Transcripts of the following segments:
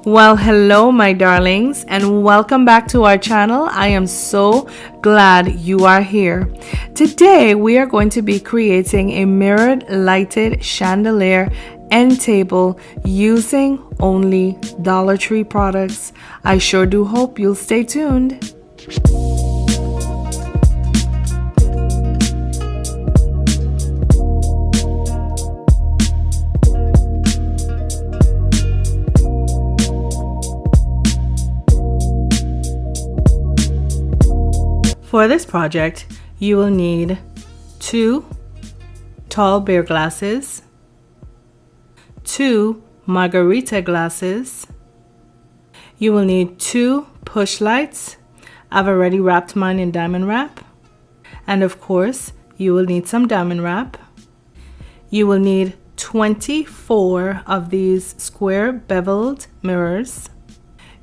Well, hello, my darlings, and welcome back to our channel. I am so glad you are here. Today, we are going to be creating a mirrored lighted chandelier end table using only Dollar Tree products. I sure do hope you'll stay tuned. For this project, you will need 2 tall beer glasses, 2 margarita glasses. You will need 2 push lights. I've already wrapped mine in diamond wrap. And of course, you will need some diamond wrap. You will need 24 of these square beveled mirrors.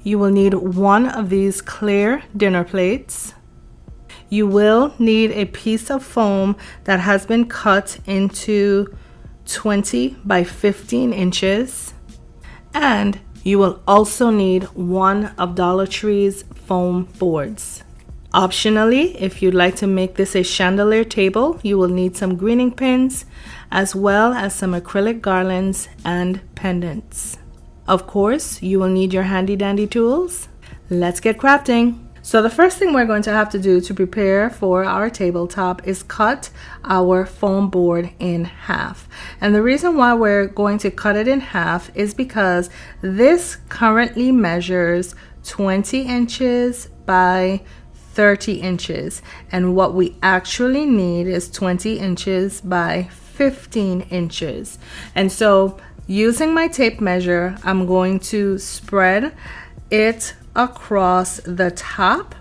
You will need 1 of these clear dinner plates. You will need a piece of foam that has been cut into 20 by 15 inches. And you will also need 1 of Dollar Tree's foam boards. Optionally, if you'd like to make this a chandelier table, you will need some greening pins as well as some acrylic garlands and pendants. Of course, you will need your handy dandy tools. Let's get crafting. So the first thing we're going to have to do to prepare for our tabletop is cut our foam board in half. And the reason why we're going to cut it in half is because this currently measures 20 inches by 30 inches. And what we actually need is 20 inches by 15 inches. And so using my tape measure, I'm going to spread it across the top,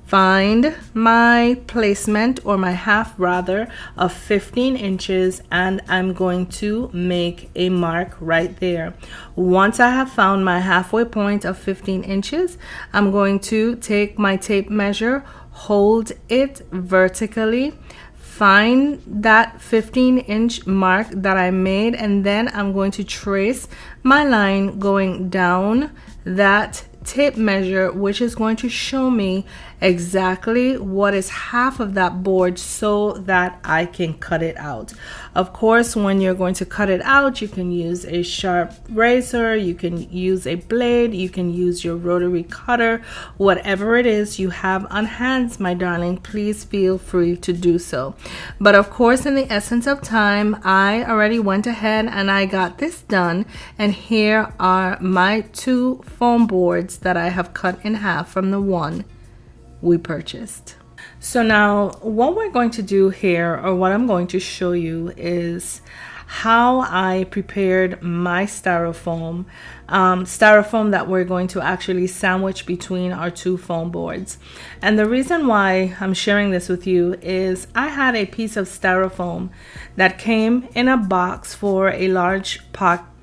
find my placement, or my half rather, of 15 inches, and I'm going to make a mark right there. Once I have found my halfway point of 15 inches, I'm going to take my tape measure, hold it vertically, find that 15-inch mark that I made, and then I'm going to trace my line going down that tape measure, which is going to show me exactly what is half of that board so that I can cut it out. Of course, when you're going to cut it out, you can use a sharp razor, you can use a blade, you can use your rotary cutter, whatever it is you have on hands, my darling, please feel free to do so. But of course, in the essence of time, I already went ahead and I got this done, and here are my 2 foam boards that I have cut in half from the one we purchased. So now what we're going to do here, or what I'm going to show you, is how I prepared my styrofoam that we're going to actually sandwich between our 2 foam boards. And the reason why I'm sharing this with you is I had a piece of styrofoam that came in a box for a large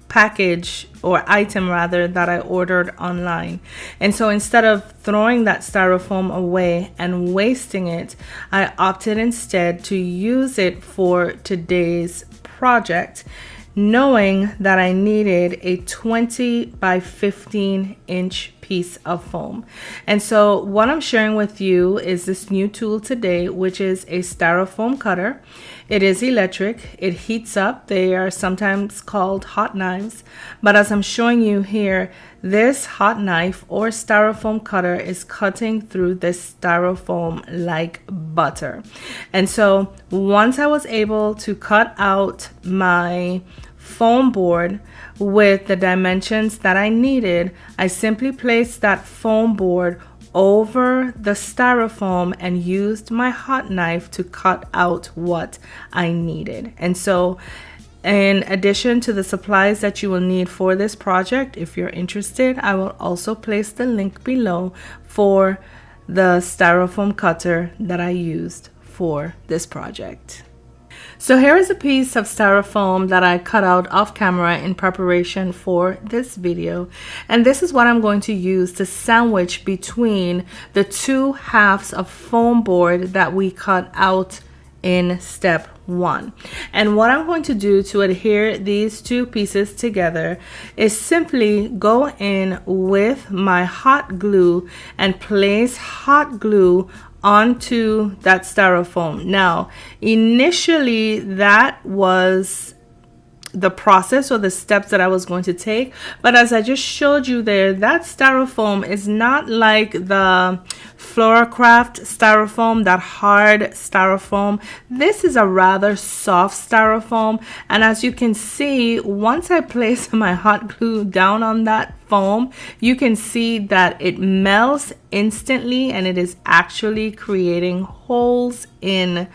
package or item rather that I ordered online. And so instead of throwing that styrofoam away and wasting it, I opted instead to use it for today's project, knowing that I needed a 20 by 15 inch piece of foam. And so what I'm sharing with you is this new tool today, which is a styrofoam cutter. It is electric, it heats up. They are sometimes called hot knives, but as I'm showing you here, this hot knife or styrofoam cutter is cutting through this styrofoam like butter. And so once I was able to cut out my foam board with the dimensions that I needed, I simply placed that foam board over the styrofoam and used my hot knife to cut out what I needed. And so in addition to the supplies that you will need for this project, if you're interested, I will also place the link below for the styrofoam cutter that I used for this project. So here is a piece of styrofoam that I cut out off camera in preparation for this video. And this is what I'm going to use to sandwich between the 2 halves of foam board that we cut out in step 1. And what I'm going to do to adhere these two pieces together is simply go in with my hot glue and place hot glue onto that styrofoam. Now, initially that was the process or the steps that I was going to take, but as I just showed you there, that styrofoam is not like the Floracraft styrofoam, that hard styrofoam. This is a rather soft styrofoam, and as you can see, once I place my hot glue down on that foam, you can see that it melts instantly and it is actually creating holes in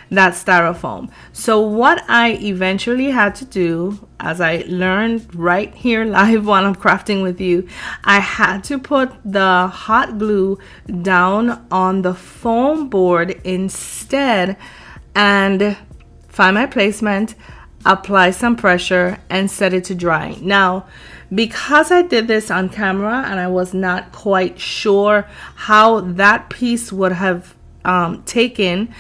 that styrofoam. So what I eventually had to do, as I learned right here live while I'm crafting with you, I had to put the hot glue down on the foam board instead and find my placement, apply some pressure, and set it to dry. Now, because I did this on camera and I was not quite sure how that piece would have taken,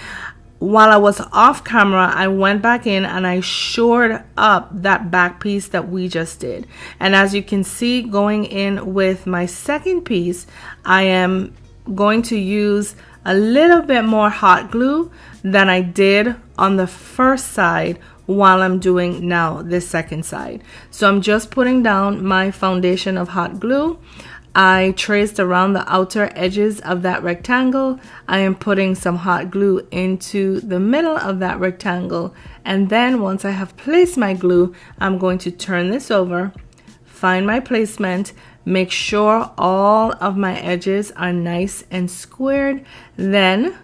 while I was off camera, I went back in and I shored up that back piece that we just did. And as you can see, going in with my second piece, I am going to use a little bit more hot glue than I did on the first side while I'm doing now this second side. So I'm just putting down my foundation of hot glue. I traced around the outer edges of that rectangle. I am putting some hot glue into the middle of that rectangle, and then once I have placed my glue, I'm going to turn this over, find my placement, make sure all of my edges are nice and squared. Then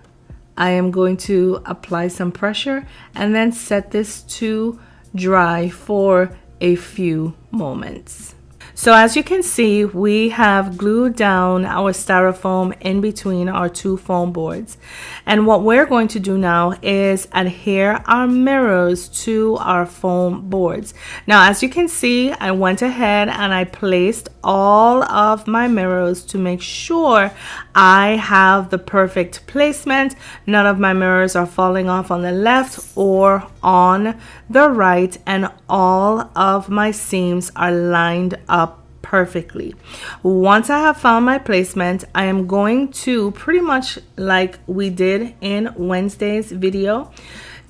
I am going to apply some pressure and then set this to dry for a few moments. So as you can see, we have glued down our styrofoam in between our two foam boards. And what we're going to do now is adhere our mirrors to our foam boards. Now, as you can see, I went ahead and I placed all of my mirrors to make sure I have the perfect placement. None of my mirrors are falling off on the left or on the right, and all of my seams are lined up perfectly. Once I have found my placement, I am going to, pretty much like we did in Wednesday's video,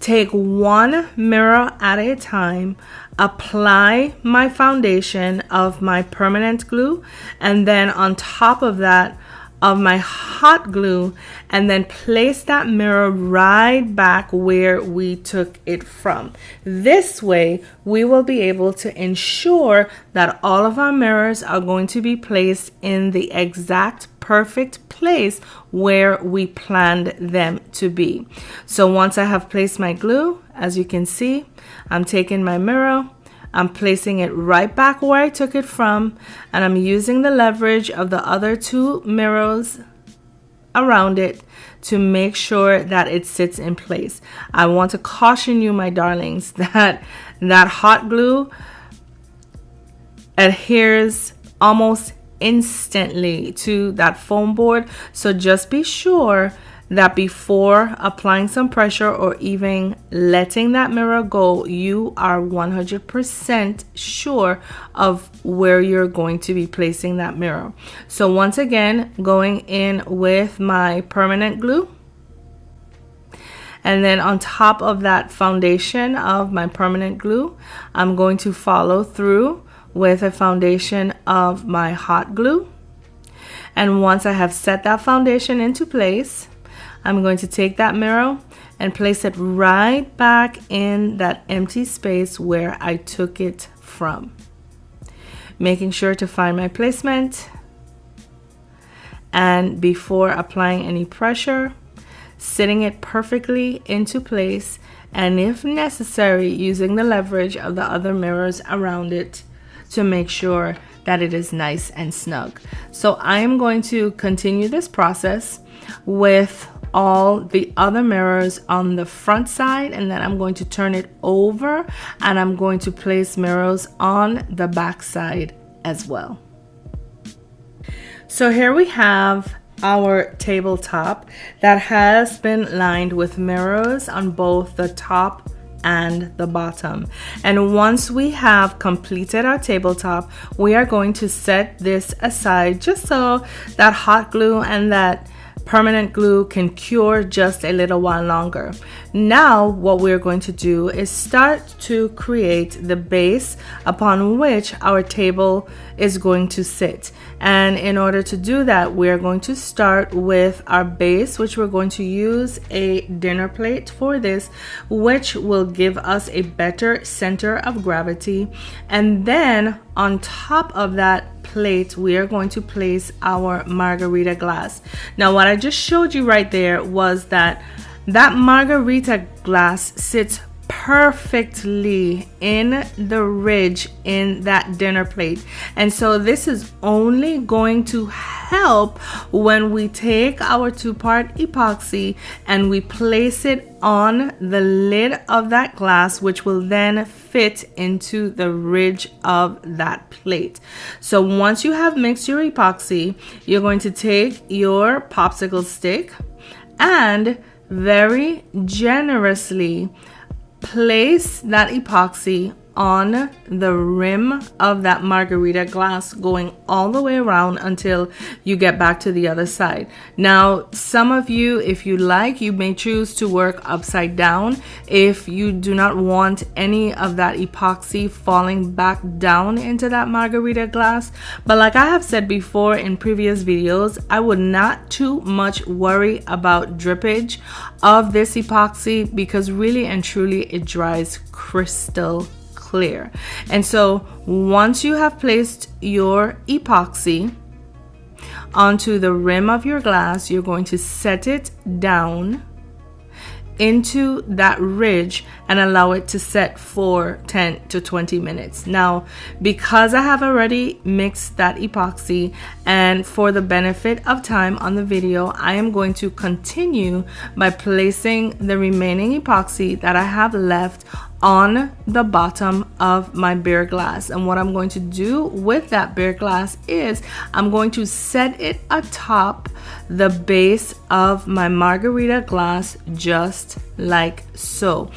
take one mirror at a time, apply my foundation of my permanent glue, and then on top of that, of my hot glue, and then place that mirror right back where we took it from. This way we will be able to ensure that all of our mirrors are going to be placed in the exact perfect place where we planned them to be. So once I have placed my glue, as you can see, I'm taking my mirror, I'm placing it right back where I took it from, and I'm using the leverage of the other two mirrors around it to make sure that it sits in place. I want to caution you, my darlings, that hot glue adheres almost instantly to that foam board. So just be sure that before applying some pressure or even letting that mirror go, you are 100% sure of where you're going to be placing that mirror. So once again, going in with my permanent glue, and then on top of that foundation of my permanent glue, I'm going to follow through with a foundation of my hot glue. And once I have set that foundation into place, I'm going to take that mirror and place it right back in that empty space where I took it from. Making sure to find my placement, and before applying any pressure, sitting it perfectly into place, and if necessary, using the leverage of the other mirrors around it to make sure that it is nice and snug. So I am going to continue this process with all the other mirrors on the front side, and then I'm going to turn it over and I'm going to place mirrors on the back side as well. So here we have our tabletop that has been lined with mirrors on both the top and the bottom. And once we have completed our tabletop, we are going to set this aside just so that hot glue and that permanent glue can cure just a little while longer. Now what we're going to do is start to create the base upon which our table is going to sit. And in order to do that, we're going to start with our base, which we're going to use a dinner plate for this, which will give us a better center of gravity. And then on top of that plate, we are going to place our margarita glass. Now what I just showed you right there was that margarita glass sits perfectly in the ridge in that dinner plate, and so this is only going to help when we take our two-part epoxy and we place it on the lid of that glass, which will then fit into the ridge of that plate. So once you have mixed your epoxy, you're going to take your popsicle stick and very generously place that epoxy on the rim of that margarita glass, going all the way around until you get back to the other side. Now, some of you, if you like, you may choose to work upside down if you do not want any of that epoxy falling back down into that margarita glass. But like I have said before in previous videos, I would not too much worry about drippage of this epoxy because really and truly it dries crystal clear. And so once you have placed your epoxy onto the rim of your glass, you're going to set it down into that ridge and allow it to set for 10 to 20 minutes. Now, because I have already mixed that epoxy, and for the benefit of time on the video, I am going to continue by placing the remaining epoxy that I have left on the bottom of my beer glass. And what I'm going to do with that beer glass is I'm going to set it atop the base of my margarita glass, just like so.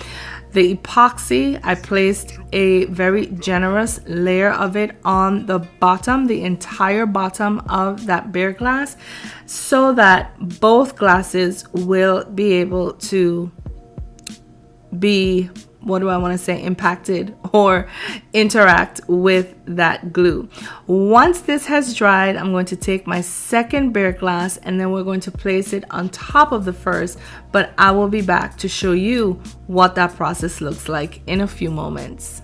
The epoxy, I placed a very generous layer of it on the bottom, the entire bottom of that beer glass, so that both glasses will be able to be, what do I want to say, impacted or interact with that glue. Once this has dried, I'm going to take my second beer glass and then we're going to place it on top of the first, but I will be back to show you what that process looks like in a few moments.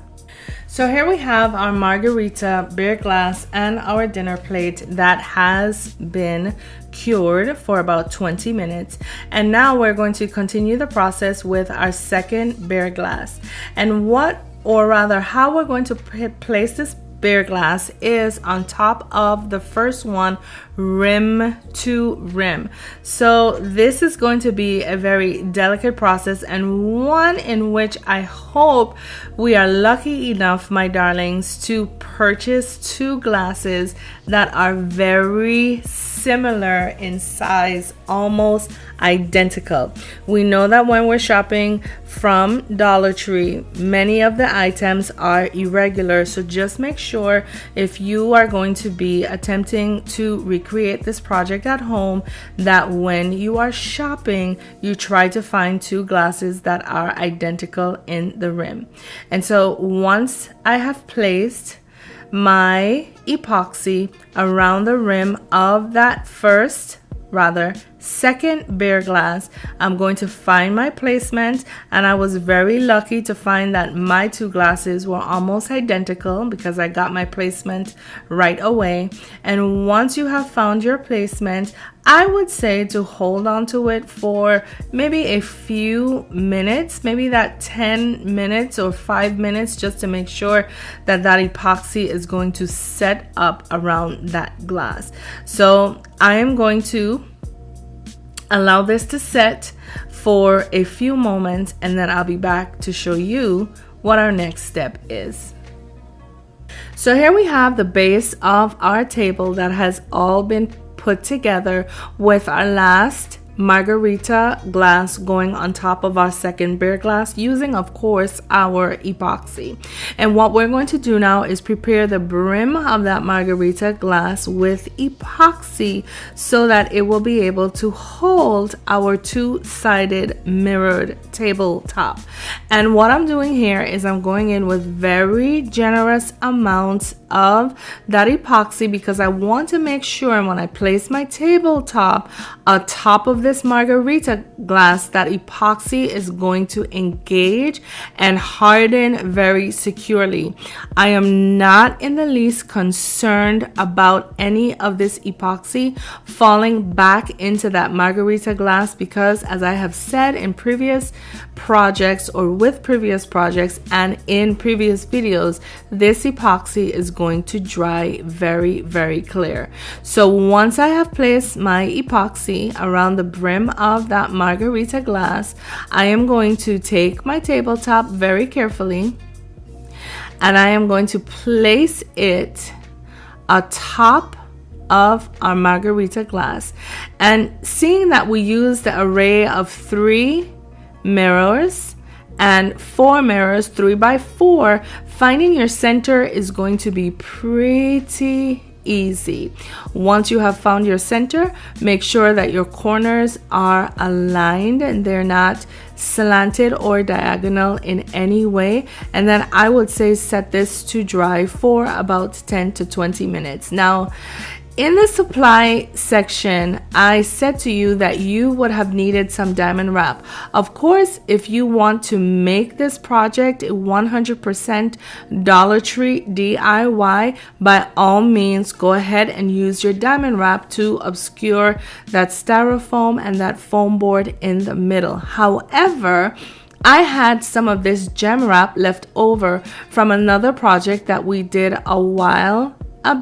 So here we have our margarita beer glass and our dinner plate that has been cured for about 20 minutes. And now we're going to continue the process with our second beer glass. And how we're going to place this beer glass is on top of the first one, rim to rim. So this is going to be a very delicate process, and one in which I hope we are lucky enough, my darlings, to purchase two glasses that are very similar in size, almost identical. We know that when we're shopping from Dollar Tree, many of the items are irregular, so just make sure if you are going to be attempting to recreate this project at home, that when you are shopping, you try to find two glasses that are identical in the rim. And so once I have placed my epoxy around the rim of that second beer glass, I'm going to find my placement, and I was very lucky to find that my two glasses were almost identical because I got my placement right away. And once you have found your placement, I would say to hold on to it for maybe a few minutes, maybe that 10 minutes or 5 minutes, just to make sure that that epoxy is going to set up around that glass. So I am going to allow this to set for a few moments, and then I'll be back to show you what our next step is. So here we have the base of our table that has all been put together with our last margarita glass going on top of our second beer glass, using of course our epoxy. And what we're going to do now is prepare the brim of that margarita glass with epoxy so that it will be able to hold our two-sided mirrored tabletop. And what I'm doing here is I'm going in with very generous amounts of that epoxy because I want to make sure when I place my tabletop atop of this margarita glass that epoxy is going to engage and harden very securely. I am not in the least concerned about any of this epoxy falling back into that margarita glass because, as I have said in previous projects or with previous projects and in previous videos, this epoxy is going to dry very, very clear. So once I have placed my epoxy around the brim of that margarita glass, I am going to take my tabletop very carefully and I am going to place it atop of our margarita glass. And seeing that we use the array of 3 mirrors and 4 mirrors, 3 by 4, finding your center is going to be pretty easy. Once you have found your center, make sure that your corners are aligned and they're not slanted or diagonal in any way. And then I would say set this to dry for about 10 to 20 minutes. Now, in the supply section, I said to you that you would have needed some diamond wrap. Of course, if you want to make this project 100% Dollar Tree DIY, by all means, go ahead and use your diamond wrap to obscure that styrofoam and that foam board in the middle. However, I had some of this gem wrap left over from another project that we did a while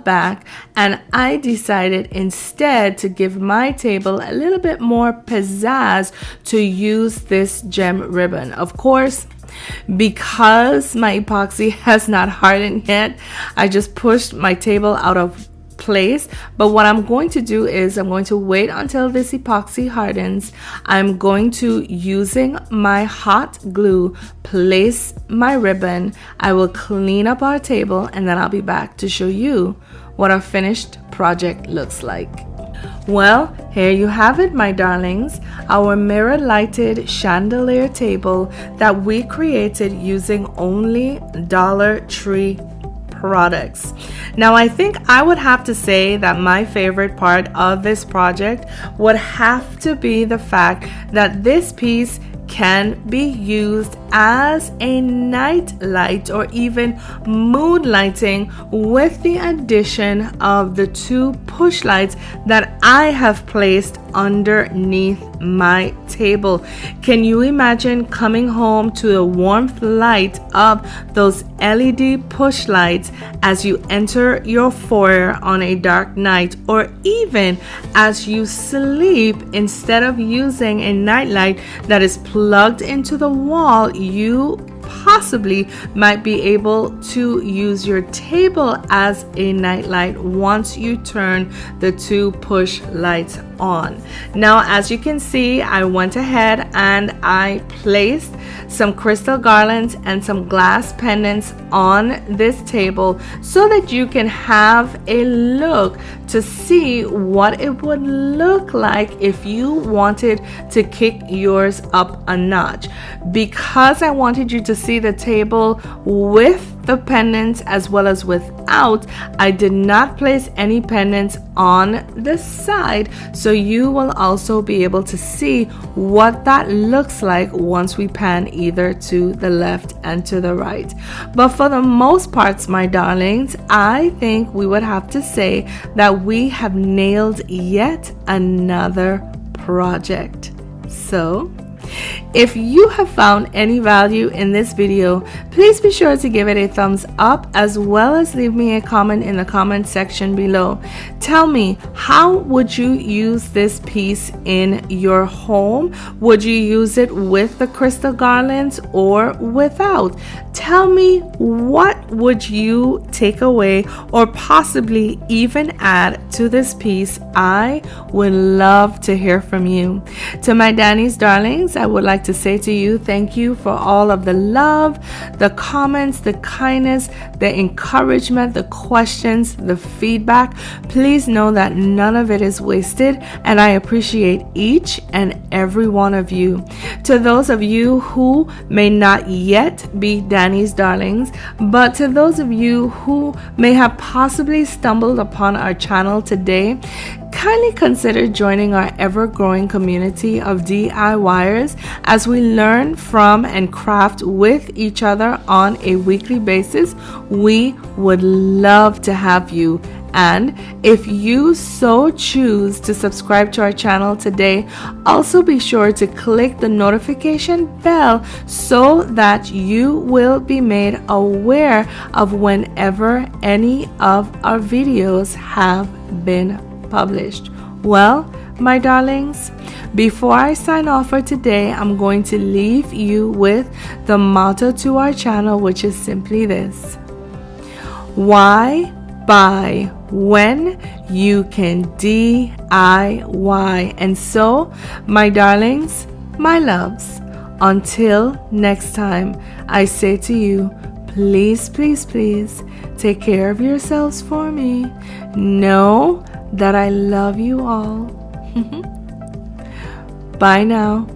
back, and I decided instead to give my table a little bit more pizzazz to use this gem ribbon. Of course, because my epoxy has not hardened yet, I just pushed my table out of place. But what I'm going to do is I'm going to wait until this epoxy hardens. I'm going to, using my hot glue, place my ribbon. I will clean up our table and then I'll be back to show you what our finished project looks like. Well, here you have it, my darlings, our mirror lighted chandelier table that we created using only Dollar Tree products. Now, I think I would have to say that my favorite part of this project would have to be the fact that this piece can be used as a night light or even mood lighting with the addition of the 2 push lights that I have placed underneath my table. Can you imagine coming home to the warmth light of those LED push lights as you enter your foyer on a dark night, or even as you sleep, instead of using a night light that is plugged into the wall, you possibly might be able to use your table as a night light once you turn the 2 push lights on. Now, as you can see, I went ahead and I placed some crystal garlands and some glass pendants on this table so that you can have a look to see what it would look like if you wanted to kick yours up a notch. Because I wanted you to see the table with the pendants as well as without, I did not place any pendants on the side, so you will also be able to see what that looks like once we pan either to the left and to the right. But for the most parts, my darlings, I think we would have to say that we have nailed yet another project. So if you have found any value in this video, please be sure to give it a thumbs up, as well as leave me a comment in the comment section below. Tell me, how would you use this piece in your home? Would you use it with the crystal garlands or without? Tell me, what would you take away or possibly even add to this piece? I would love to hear from you. To my Danny's darlings, I would like to say to you, thank you for all of the love, the comments, the kindness, the encouragement, the questions, the feedback. Please know that none of it is wasted, and I appreciate each and every one of you. To those of you who may not yet be Danny's darlings, but to those of you who may have possibly stumbled upon our channel today, kindly consider joining our ever-growing community of DIYers as we learn from and craft with each other on a weekly basis. We would love to have you. And if you so choose to subscribe to our channel today, also be sure to click the notification bell so that you will be made aware of whenever any of our videos have been published. Well, my darlings, before I sign off for today, I'm going to leave you with the motto to our channel, which is simply this: why buy when you can DIY? And so, my darlings, my loves, until next time, I say to you, please, please, please take care of yourselves for me. Know that I love you all. Bye now.